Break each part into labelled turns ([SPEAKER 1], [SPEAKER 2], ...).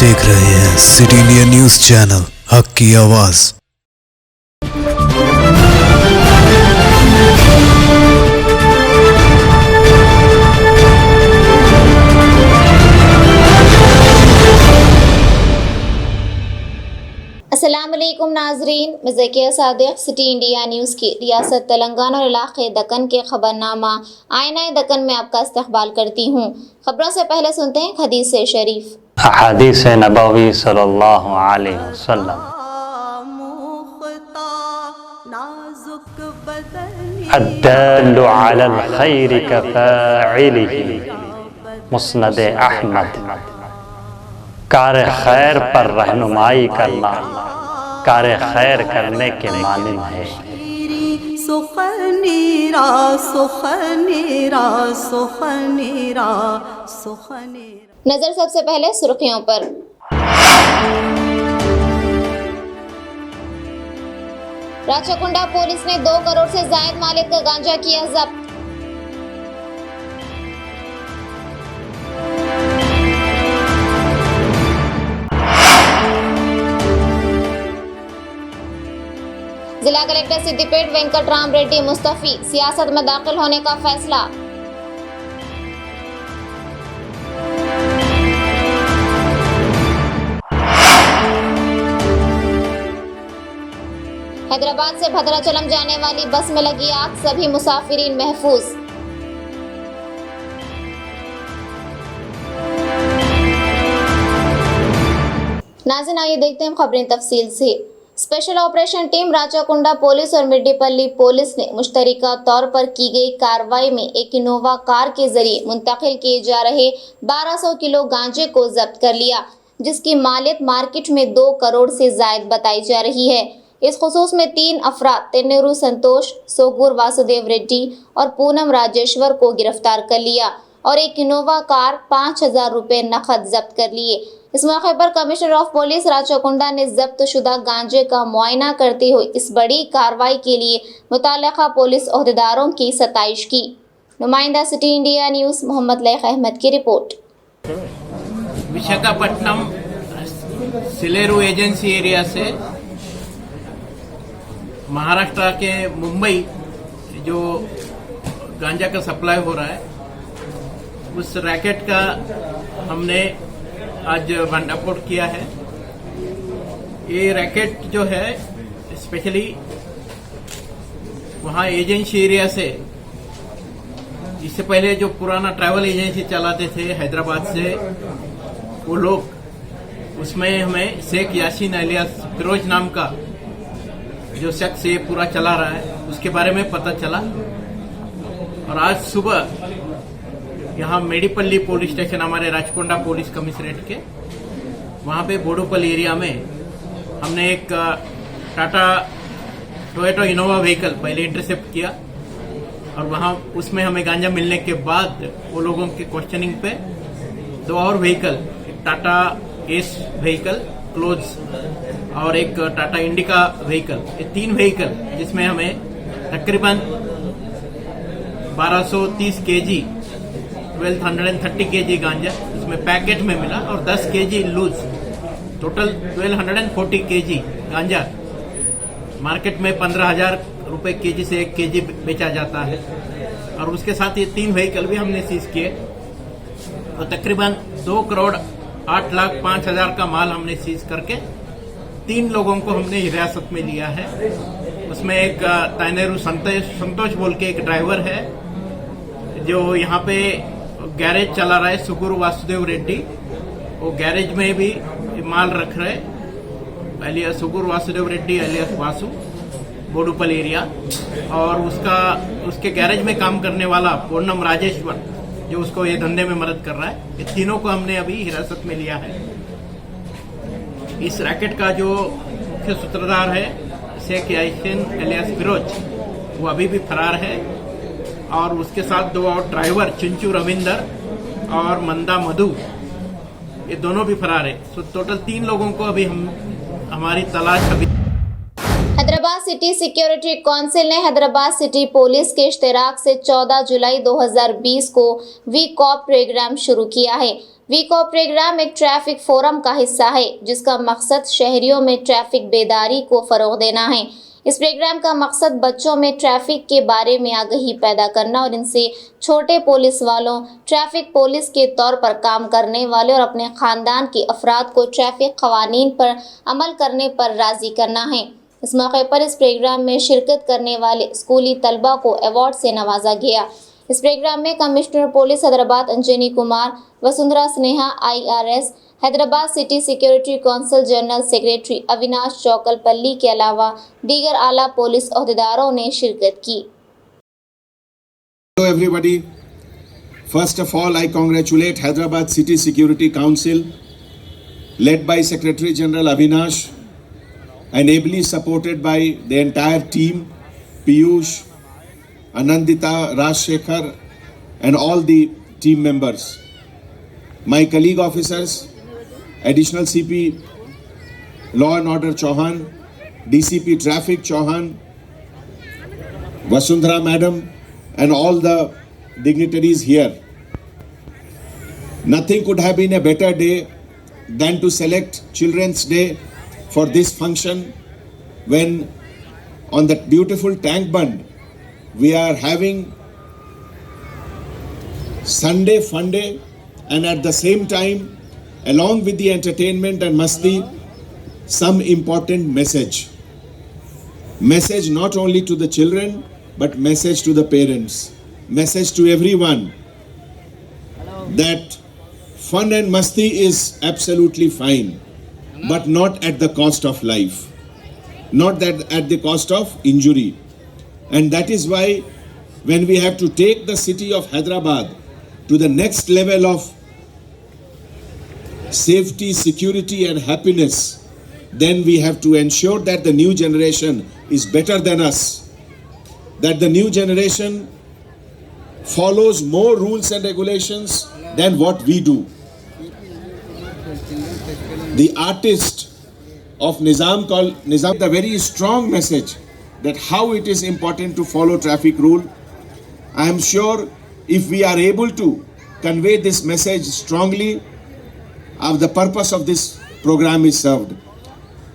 [SPEAKER 1] देख रहे हैं सिटी इंडिया न्यूज चैनल, हक की आवाज।
[SPEAKER 2] अस्सलाम वालेकुम नाजरीन, मैं Zakia Sadiq city India news की रियासत तेलंगाना और इलाक़े दक्कन के खबरनामा आईना दक्कन में आपका इस्तकबाल करती हूँ। खबरों से पहले सुनते हैं हदीस शरीफ।
[SPEAKER 3] हदीस नबवी सल्लल्लाहु अलैहि वसल्लम। अद्दालु अलल खैरि कफ़ाइलिही, मुस्नद अहमद। कार खैर पर रहनुमाई करना कार खैर करने के मानिंद है।
[SPEAKER 2] नजर सबसे पहले सुर्खियों पर। राचकुंडा पुलिस ने 2 करोड़ से जायद मालिक का गांजा किया जब्त। जिला कलेक्टर सिद्दीपेट वेंकटराम रेड्डी मुस्तफी, सियासत में दाखिल होने का फैसला। हैदराबाद से भद्राचलम जाने वाली बस में लगी आग, सभी मुसाफिरीन महफूज। नाज़रीन, आइए देखते हैं खबरें तफसील से। Special operation team Rachakonda police और मिड्डीपल्ली पुलिस ने मुश्तरका तौर पर की गई कार्रवाई में एक इनोवा कार के जरिए मुंतकिल किए जा रहे 1200 किलो गांजे को जब्त कर लिया, जिसकी मालियत मार्केट में 2 करोड़ से जायद बताई जा रही है। इस खुसूस में 3 अफराद तेन्नेरू संतोष, सोगूर वासुदेव रेड्डी और पूनम राजेश्वर को गिरफ्तार कर लिया और एक इनोवा कार 5000 रुपये नकद जब्त कर लिए। इस मौके पर कमिश्नर ऑफ पुलिस राचाकुंडा ने जब्त शुदा गांजे का मुआयना करते हुए इस बड़ी कार्रवाई के लिए मुतल्लिका पुलिस ओहदेदारों की सताइश की। नुमाइंदा city India news Mohammad Laiq Ahmed की रिपोर्ट।
[SPEAKER 4] विशाखापट्टनम सिलेरू एजेंसी एरिया से महाराष्ट्र के मुंबई जो गांजा का सप्लाई हो रहा है, उस रैकेट का हमने आज भंडाफोड़ किया है। ये रैकेट जो है स्पेशली वहाँ एजेंसी एरिया से, इससे पहले जो पुराना ट्रैवल एजेंसी चलाते थे हैदराबाद से वो लोग, उसमें हमें शेख यासीन अलियास फिरोज नाम का जो शख्स ये पूरा चला रहा है उसके बारे में पता चला और आज सुबह यहाँ मेडीपल्ली पुलिस स्टेशन, हमारे राचकोंडा पुलिस कमिश्नरेट के वहाँ पे बोडूपल्ली एरिया में हमने एक टाटा टोयोटा इनोवा व्हीकल पहले इंटरसेप्ट किया और वहाँ उसमें हमें गांजा मिलने के बाद वो लोगों के क्वेश्चनिंग पे 2 और व्हीकल, एक टाटा एस व्हीकल क्लोज और एक टाटा इंडिका व्हीकल, ये 3 व्हीकल जिसमें हमें तकरीबन 1230 केजी 1230 केजी गांजा इसमें पैकेट में मिला और 10 केजी लूज, टोटल 1240 केजी गांजा मार्केट में 15,000 रुपए केजी से 1 केजी बेचा जाता है। और उसके साथ ये 3 व्हीकल भी हमने सीज किए तो तकरीबन 2 करोड़ 8,05,000 का माल हमने सीज करके 3 लोगों को हमने हिरासत में लिया है। उसमें एक तेन्नेरू संतोष बोल के एक ड्राइवर है जो यहाँ पे गैरेज चला रहा है, सुगुरु वासुदेव रेड्डी, वो गैरेज में भी माल रख रहे, alias Suguru Vasudev Reddy alias Vasu, Boduppally area. और उसके गैरेज में काम करने वाला पूनम राजेश्वर जो उसको ये धंधे में मदद कर रहा है, ये तीनों को हमने अभी हिरासत में लिया है। इस रैकेट का जो मुख्य सूत्रधार है शेख यासीन अलियास फिरोज, वो अभी भी फरार है और उसके साथ 2 और ड्राइवर चिंचू रविंदर और मंदा मधु, ये दोनों भी फरार है। सो टोटल 3 लोगों को अभी हमारी तलाश अभी।
[SPEAKER 2] हैदराबाद सिटी सिक्योरिटी काउंसिल ने हैदराबाद सिटी पुलिस के इश्तिराक से 14 जुलाई 2020 को वी कॉप प्रोग्राम शुरू किया है। वी कॉप प्रोग्राम एक ट्रैफिक फोरम का हिस्सा है जिसका मकसद शहरियों में ट्रैफिक बेदारी को फरोग देना है। इस प्रोग्राम का मकसद बच्चों में ट्रैफिक के बारे में आगाही पैदा करना और इनसे छोटे पुलिस वालों, ट्रैफिक पुलिस के तौर पर काम करने वाले और अपने खानदान के अफराद को ट्रैफिक कवानीन पर अमल करने पर राजी करना है। इस मौके पर इस प्रोग्राम में शिरकत करने वाले स्कूली तलबा को अवार्ड से नवाजा गया। इस प्रोग्राम में commissioner police Hyderabad Anjani Kumar, Vasundhara Sneha IRS, Hyderabad city security council general secretary Avinash Chowkalpally के अलावा दीगर आला पुलिस ओहदेदारों ने शिरकत की।
[SPEAKER 5] Hello everybody. First of all, I congratulate Hyderabad City Security Council led by Secretary General Avinash and ably supported by the entire team, Piyush, Anandita, Rajshekhar and all the team members. My colleague officers, Additional CP Law and Order Chauhan, DCP Traffic Chauhan, Vasundhara Madam and all the dignitaries here. Nothing could have been a better day than to select Children's Day for this function when on that beautiful tank bund we are having Sunday fun day and at the same time along with the entertainment and masti some important message not only to the children but message to the parents, message to everyone that fun and masti is absolutely fine but not at the cost of life, not that at the cost of injury. And that is why when we have to take the city of Hyderabad to the next level of safety, security and happiness, then we have to ensure that the new generation is better than us, that the new generation follows more rules and regulations than what we do. The artist of Nizam called Nizam the very strong message that how it is important to follow traffic rule. I am sure if we are able to convey this message strongly, the purpose of this program is served.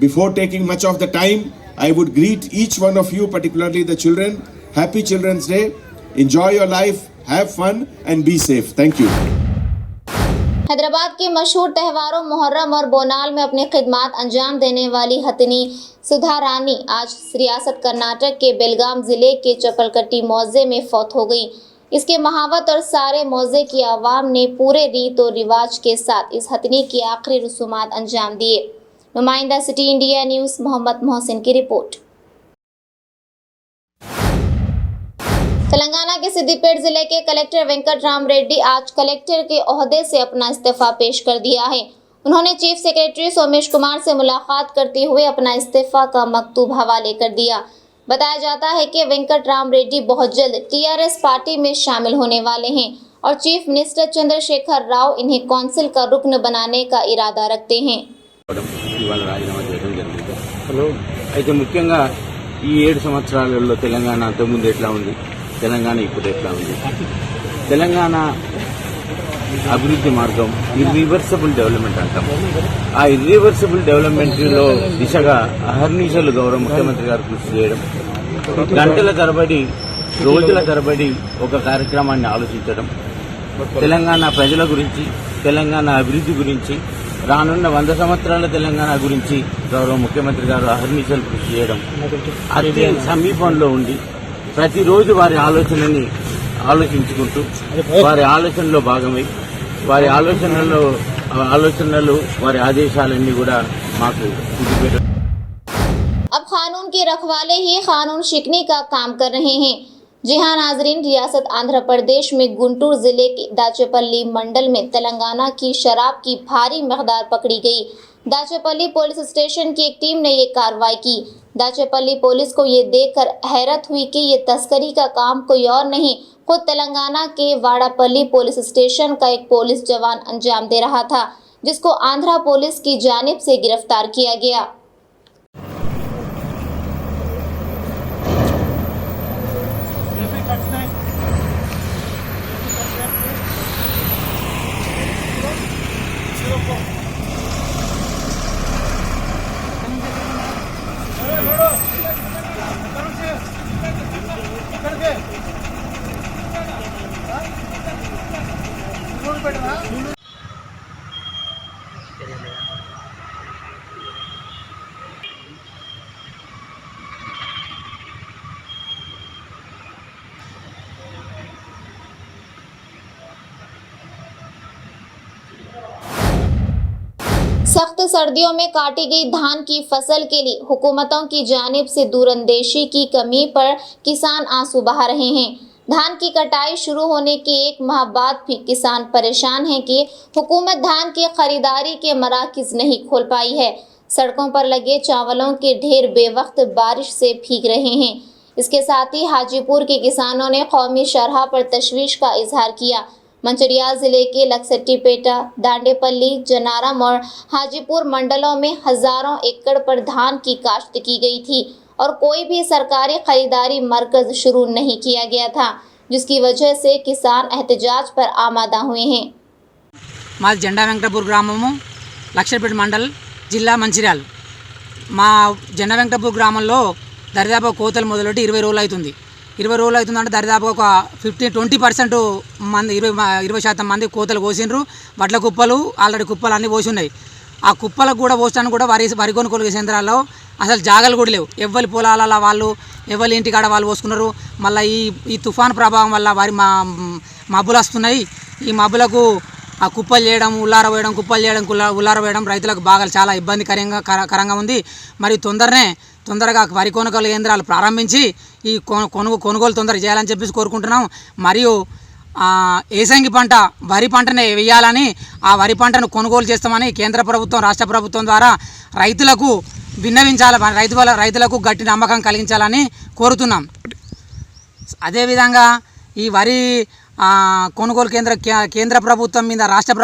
[SPEAKER 5] Before taking much of the time, I would greet each one of you, particularly the children. Happy Children's Day. Enjoy your life, have fun and be safe. Thank you.
[SPEAKER 2] Hyderabad के मशहूर त्योहारों मुहर्रम और बोनाल में अपनी खिदमत अंजाम देने वाली हथनी सुधा रानी आज रियासत कर्नाटक के बेलगाम जिले के चपलकट्टी मौजे में फौत हो गई। इसके महावत और सारे मौजे की आवाम ने पूरे रीत और रिवाज के साथ इस हथनी की आखिरी रसूमात अंजाम दिए। नुमाइंदा city India news Mohammad Mohsin की रिपोर्ट। तेलंगाना के सिद्दीपेट जिले के कलेक्टर वेंकट राम रेड्डी आज कलेक्टर के ओहदे से अपना इस्तीफा पेश कर दिया है। उन्होंने चीफ सेक्रेटरी सोमेश कुमार से मुलाकात करते हुए अपना इस्तीफा का मकतूब हवाले कर दिया। बताया जाता है कि वेंकट राम रेड्डी बहुत जल्द TRS पार्टी में शामिल होने वाले हैं और चीफ मिनिस्टर चंद्रशेखर राव इन्हें कौंसिल का रुकन बनाने का इरादा रखते हैं।
[SPEAKER 6] అయితే ముఖ్యంగా ఈ 7 సంవత్సరాలలో తెలంగాణ అంతకుముందు ఎట్లా ఉంది, తెలంగాణ ఇప్పుడు ఎట్లా ఉంది, తెలంగాణ అభివృద్ధి మార్గం ఇర్రివర్సిబుల్ డెవలప్మెంట్ అంటాం. ఆ ఇర్రివర్సిబుల్ డెవలప్మెంట్లో దిశగా అహర్నిశలు గౌరవ ముఖ్యమంత్రి గారు కృషి చేయడం, గంటల తరబడి రోజుల తరబడి ఒక కార్యక్రమాన్ని ఆలోచించడం, తెలంగాణ ప్రజల గురించి, తెలంగాణ అభివృద్ధి గురించి, రానున్న 100 సంవత్సరాల తెలంగాణ గురించి గౌరవ ముఖ్యమంత్రి గారు అహర్నిశలు కృషి చేయడం, అతి సమీపంలో ఉండి ప్రతిరోజు వారి ఆలోచనని ఆలోచించుకుంటూ వారి ఆలోచనలో భాగమై వారి ఆలోచనలు వారి ఆదేశాలన్నీ కూడా మాకు చూపెట్టారు.
[SPEAKER 2] अब कानून के रखवाले ही कानून शिकनी का काम कर रहे हैं। जी हाँ नाजरीन, रियासत आंध्र प्रदेश में गुंटूर जिले के दाचेपल्ली मंडल में तेलंगाना की शराब की भारी मकदार पकड़ी गई। दाचेपल्ली पुलिस स्टेशन की एक टीम ने ये कार्रवाई की। दाचेपल्ली पुलिस को ये देखकर हैरत हुई कि ये तस्करी का काम कोई और नहीं, खुद तेलंगाना के वाड़ापल्ली पुलिस स्टेशन का एक पुलिस जवान अंजाम दे रहा था, जिसको आंध्र पुलिस की जानिब से गिरफ्तार किया गया। सख्त सर्दियों में काटी गई धान की फसल के लिए हुकूमतों की जानिब से दूरंदेशी की कमी पर किसान आंसू बहा रहे हैं। धान की कटाई शुरू होने के एक माह बाद भी किसान परेशान हैं कि हुकूमत धान की खरीदारी के मराकज़ नहीं खोल पाई है। सड़कों पर लगे चावलों के ढेर बेवक्त बारिश से भीग रहे हैं। इसके साथ ही हाजीपुर के किसानों ने कौमी शरह पर तशवीश का इजहार किया। मंचिरियाल जिले के लक्सट्टीपेटा, दांडेपल्ली, जनारम और हाजीपुर मंडलों में हजारों एकड़ पर धान की काश्त की गई थी और कोई भी सरकारी खरीदारी मरकज शुरू नहीं किया गया था, जिसकी वजह से किसान एहतजाज पर आमादा हुए हैं।
[SPEAKER 7] మా జెండా వెంకటపూర్ గ్రామము లక్షపేట మండల్ జిల్లా మంచిర్యాల మా జెండా వెంకటపూర్ గ్రామంలో దరిదాపు కోతలు మొదలెట్టి 20 రోజులు అవుతుంది. 20 రోజులు అవుతుందంటే దరిదాపు ఒక 20% మంది 20% మంది కోతలు కోసిండ్రు. వడ్ల కుప్పలు ఆల్రెడీ కుప్పలు అన్నీ పోసి ఉన్నాయి. ఆ కుప్పలకు కూడా పోసడానికి కూడా వరి కొనుగోలు కేంద్రాల్లో అసలు జాగాలు కూడా లేవు. ఎవ్వరి పొలాల వాళ్ళు ఎవరి ఇంటికాడ వాళ్ళు పోసుకున్నారు. మళ్ళీ ఈ తుఫాను ప్రభావం వల్ల మబ్బులు వస్తున్నాయి. ఈ మబ్బులకు ఆ కుప్పలు చేయడం, ఉల్లారవేయడం, కుప్పలు చేయడం, ఉల్లారవేయడం రైతులకు బాగా చాలా ఇబ్బందికరంగా ఉంది. మరి తొందరగా వరి కొనుగోలు కేంద్రాలు ప్రారంభించి ఈ కొనుగోలు తొందరగా చేయాలని చెప్పేసి కోరుకుంటున్నాం. మరియు ఏసంగి పంట వరి పంటనే వేయాలని, ఆ వరి పంటను కొనుగోలు చేస్తామని కేంద్ర ప్రభుత్వం, రాష్ట్ర ప్రభుత్వం ద్వారా రైతులకు విన్నవించాలి. రైతులకు గట్టి నమ్మకం కలిగించాలని కోరుతున్నాం. అదేవిధంగా ఈ వరి కొనుగోలు కేంద్ర ప్రభుత్వం మీద రాష్ట్ర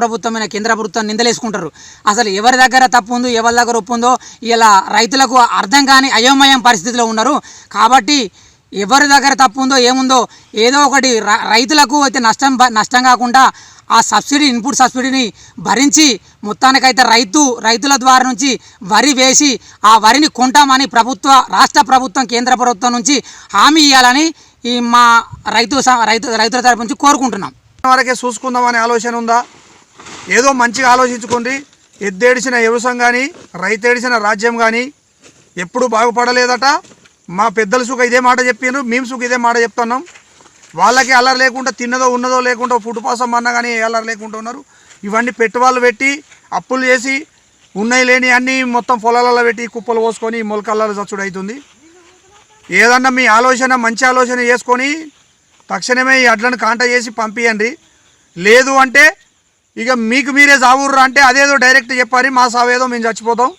[SPEAKER 7] ప్రభుత్వం మీద కేంద్ర ప్రభుత్వం నిందలేసుకుంటారు. అసలు ఎవరి దగ్గర తప్పు ఉందో, ఎవరి దగ్గర ఒప్పు ఉందో ఇలా రైతులకు అర్థం కాని అయోమయం పరిస్థితిలో ఉన్నారు. కాబట్టి ఎవరి దగ్గర తప్పు ఉందో ఏముందో ఏదో ఒకటి రైతులకు అయితే నష్టం కాకుండా ఆ సబ్సిడీ, ఇన్పుట్ సబ్సిడీని భరించి మొత్తానికైతే రైతుల ద్వారా నుంచి వరి వేసి ఆ వరిని కొంటామని రాష్ట్ర ప్రభుత్వం, కేంద్ర ప్రభుత్వం నుంచి హామీ ఇవ్వాలని ఈ మా రైతుల తరపు నుంచి కోరుకుంటున్నాం.
[SPEAKER 8] వరకే చూసుకుందామనే ఆలోచన ఉందా? ఏదో మంచిగా ఆలోచించుకోండి. ఎద్దేడిచిన వ్యవసాయం కానీ, రైతేడిచిన రాజ్యం కానీ ఎప్పుడు బాగుపడలేదట. మా పెద్దల సుఖ ఇదే మాట చెప్పారు, మేము సుఖ ఇదే మాట చెప్తున్నాం. వాళ్ళకి అల్లరి లేకుండా, తిన్నదో ఉన్నదో లేకుండా ఫుడ్ పాసం అన్నా కానీ అల్లరి లేకుండా ఉన్నారు. ఇవన్నీ పెట్టుబడులు పెట్టి అప్పులు చేసి ఉన్నాయి లేని అన్నీ మొత్తం పొలాలలో పెట్టి కుప్పలు పోసుకొని మొలకల్లాలు చచ్చుడు అవుతుంది. ఏదన్నా మీ ఆలోచన మంచి ఆలోచన చేసుకొని తక్షణమే ఈ అడ్లను కాంటా చేసి పంపించండి. లేదు అంటే ఇక మీకు మీరే సావుర్రా అంటే అదేదో డైరెక్ట్ చెప్పారు, మా సావేదో మేము చచ్చిపోతాం.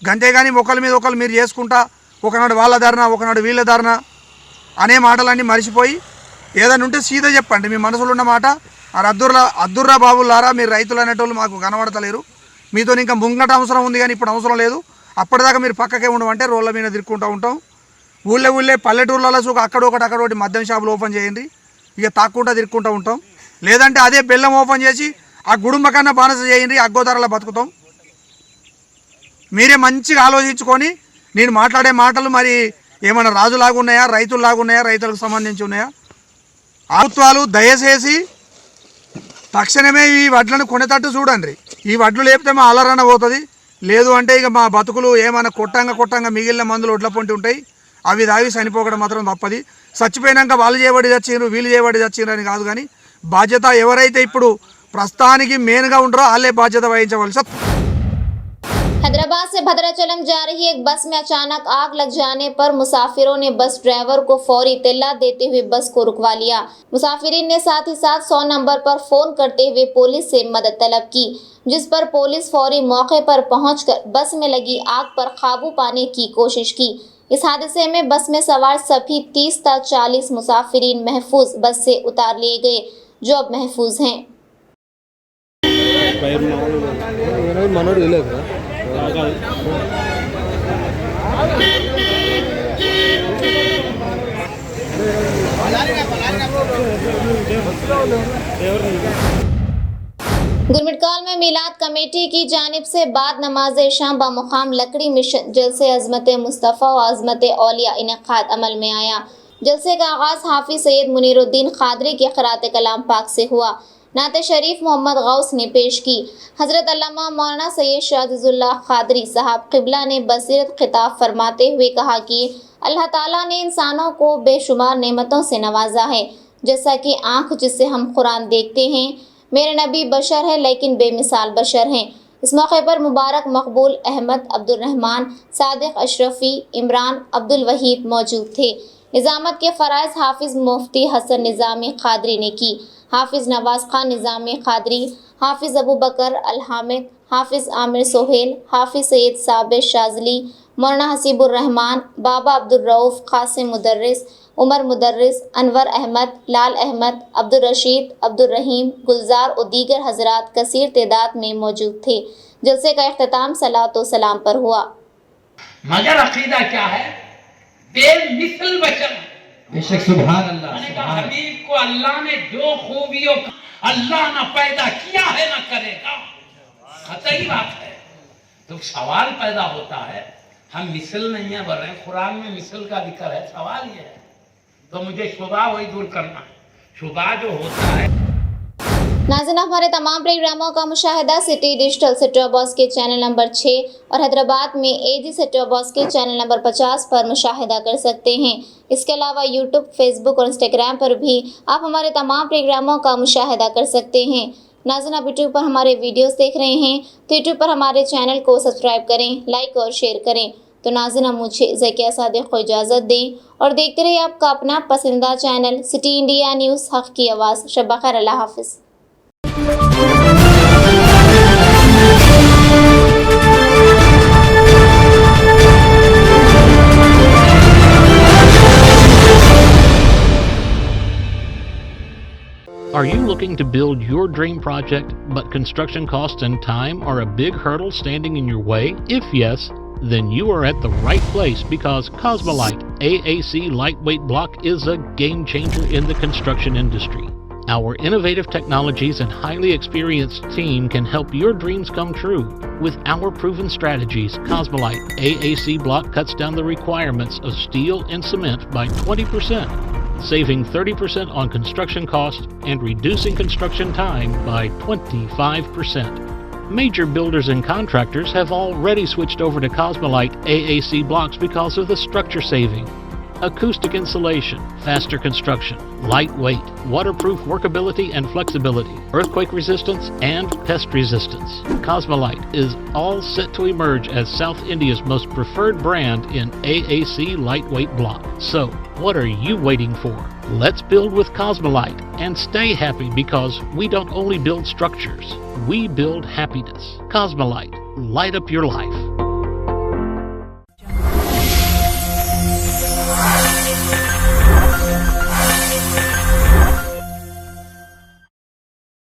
[SPEAKER 8] గంతేగాని ఒకరి మీద ఒకరు మీరు చేసుకుంటా ఒకనాడు వాళ్ళ ధరణ, ఒకనాడు వీళ్ళ ధరణ అనే మాటలన్నీ మర్చిపోయి ఏదైనా ఉంటే సీదా చెప్పండి. మీ మనసులో ఉన్న మాట. అద్దుర్రా బాబులారా, మీరు రైతులు అనేటోళ్ళు మాకు కనబడతలేరు. మీతో ఇంకా ముంగట అవసరం ఉంది కానీ ఇప్పుడు అవసరం లేదు. అప్పటిదాకా మీరు పక్కకే ఉండమంటే రోడ్ల మీద తిరుక్కుంటూ ఉంటాం. ఊళ్ళే పల్లెటూర్లలో సుఖ అక్కడొకటి మద్యం షాపులు ఓపెన్ చేయండి. ఇక తాక్కుంటా తిరుక్కుంటూ ఉంటాం. లేదంటే అదే బెల్లం ఓపెన్ చేసి ఆ గుడుంబ కన్నా బానస చేయండి, అగ్గోదారలో బతుకుతాం. మీరే మంచిగా ఆలోచించుకొని నేను మాట్లాడే మాటలు మరి ఏమైనా రాజులాగా ఉన్నాయా, రైతుల్లాగా ఉన్నాయా, రైతులకు సంబంధించి ఉన్నాయా? ప్రభుత్వాలు దయచేసి తక్షణమే ఈ వడ్లను కొనేటట్టు చూడండి. ఈ వడ్లు లేపితే మా అలరన పోతుంది. లేదు అంటే ఇక మా బతుకులు ఏమైనా కొట్టంగా మిగిలిన మందులు ఒడ్ల పొంటి ఉంటాయి. అవి దావి చనిపోకడం మాత్రం తప్పది. చచ్చిపోయినాక వాళ్ళు చేయబడి చచ్చిండ్రు, వీళ్ళు చేయబడి చచ్చిండ్రు అని కాదు. కానీ బాధ్యత ఎవరైతే ఇప్పుడు ప్రస్తుతానికి మెయిన్గా ఉంటారో వాళ్ళే బాధ్యత వహించవలసి.
[SPEAKER 2] हैदराबाद से भद्राचलम जा रही एक बस में अचानक आग लग जाने पर मुसाफिरों ने बस ड्राइवर को फौरी इत्तला देते हुए बस को रुकवा लिया। मुसाफिरीन ने साथ ही साथ 100 नंबर पर फोन करते हुए पुलिस से मदद तलब की, जिस पर पुलिस फौरी मौके पर पहुंचकर बस में लगी आग पर काबू पाने की कोशिश की। इस हादसे में बस में सवार सभी 30 से 40 मुसाफिरीन महफूज बस से उतार लिए गए, जो अब महफूज हैं। गुरमिटकाल में मिलाद कमेटी की जानिब से बाद नमाज शाम बमुकाम लकड़ी मिशन जलसे अजमत मुस्तफ़ा और अजमत औलिया इनेकाद अमल में आया। जलसे का आगाज़ हाफिज सैयद मुनीरुद्दीन खादरी के क़िरात कलाम पाक से हुआ। नात शरीफ मोहम्मद गौस ने पेश की। हज़रत अल्लामा मौलाना सैयद शाहज़ुल्लाह खादरी साहब क़िबला ने बसीरत खिताब फरमाते हुए कहा कि अल्लाह ताला ने इंसानों को बेशुमार नेमतों से नवाजा है, जैसा कि आँख जिससे हम कुरान देखते हैं। मेरे नबी बशर है लेकिन बेमिसाल बशर हैं। इस मौके पर मुबारक मकबूल अहमद, अब्दुल रहमान, सादिक अशरफी, इमरान अब्दुल वहीद मौजूद थे। निजामत के फ़राइज़ हाफिज़ मुफ्ती हसन निज़ामी क़ादरी ने की। हाफिज़ नवाज़ खान निज़ामी क़ादरी, हाफिज़ अबू बकर अल हामिद, हाफिज़ आमिर सोहेल, हाफिज़ सैयद साबिर शाज़ली, मौलाना हसीबुर रहमान, बाबा अब्दुल रऊफ़, क़ासिम मुदर्रिस, उमर मुदर्रिस, अनवर अहमद, लाल अहमद, अब्दुल रशीद, अब्दुल रहीम, गुलजार और दीगर हज़रात कसीर तादाद में मौजूद थे। जलसे का इख्तिताम सलातो सलाम पर हुआ।
[SPEAKER 9] मगर अकीदा क्या है? बेमिसल बशर, बेशक सुभान अल्लाह। मैंने कहा हबीब को अल्लाह ने जो खूबियों अल्लाह ना पैदा किया है ना करेगा, कतई बात है। तो सवाल पैदा होता है, हम मिसल नहीं है बोल रहे हैं, कुरान में मिसल का जिक्र है, सवाल ये है। तो मुझे शुबा वही दूर करना है, शुबा जो होता है।
[SPEAKER 2] नाज़रीन, हमारे तमाम प्रोग्रामों का मुशाहिदा city digital set top box के चैनल नंबर 6 और हैदराबाद में एजी सेट टॉप बॉक्स के चैनल नंबर 50 पर मुशाहिदा कर सकते हैं। इसके अलावा यूट्यूब, फेसबुक और इंस्टाग्राम पर भी आप हमारे तमाम प्रोग्रामों का मुशाहिदा कर सकते हैं। नाज़रीन, आप यूट्यूब पर हमारे वीडियोस देख रहे हैं तो यूट्यूब पर हमारे चैनल को सब्सक्राइब करें, लाइक और शेयर करें। तो नाज़रीन, मुझे ज़किया सादिक को इजाज़त दें और देखते रहिए आपका अपना पसंदीदा चैनल सिटी इंडिया न्यूज़, हक़ की आवाज़। शब ख़ैर, अल्लाह हाफ़िज़।
[SPEAKER 10] Are you looking to build your dream project, but construction costs and time are a big hurdle standing in your way? If yes, then you are at the right place, because Cosmolite AAC lightweight block is a game changer in the construction industry. Our innovative technologies and highly experienced team can help your dreams come true. With our proven strategies, Cosmolite AAC block cuts down the requirements of steel and cement by 20%, saving 30% on construction costs and reducing construction time by 25%. Major builders and contractors have already switched over to Cosmolite AAC blocks because of the structure saving. Acoustic insulation, faster construction, lightweight, waterproof workability and flexibility, earthquake resistance and pest resistance. Cosmolite is all set to emerge as South India's most preferred brand in AAC lightweight block. So, what are you waiting for? Let's build with Cosmolite and stay happy, because we don't only build structures, we build happiness. Cosmolite, light up your life.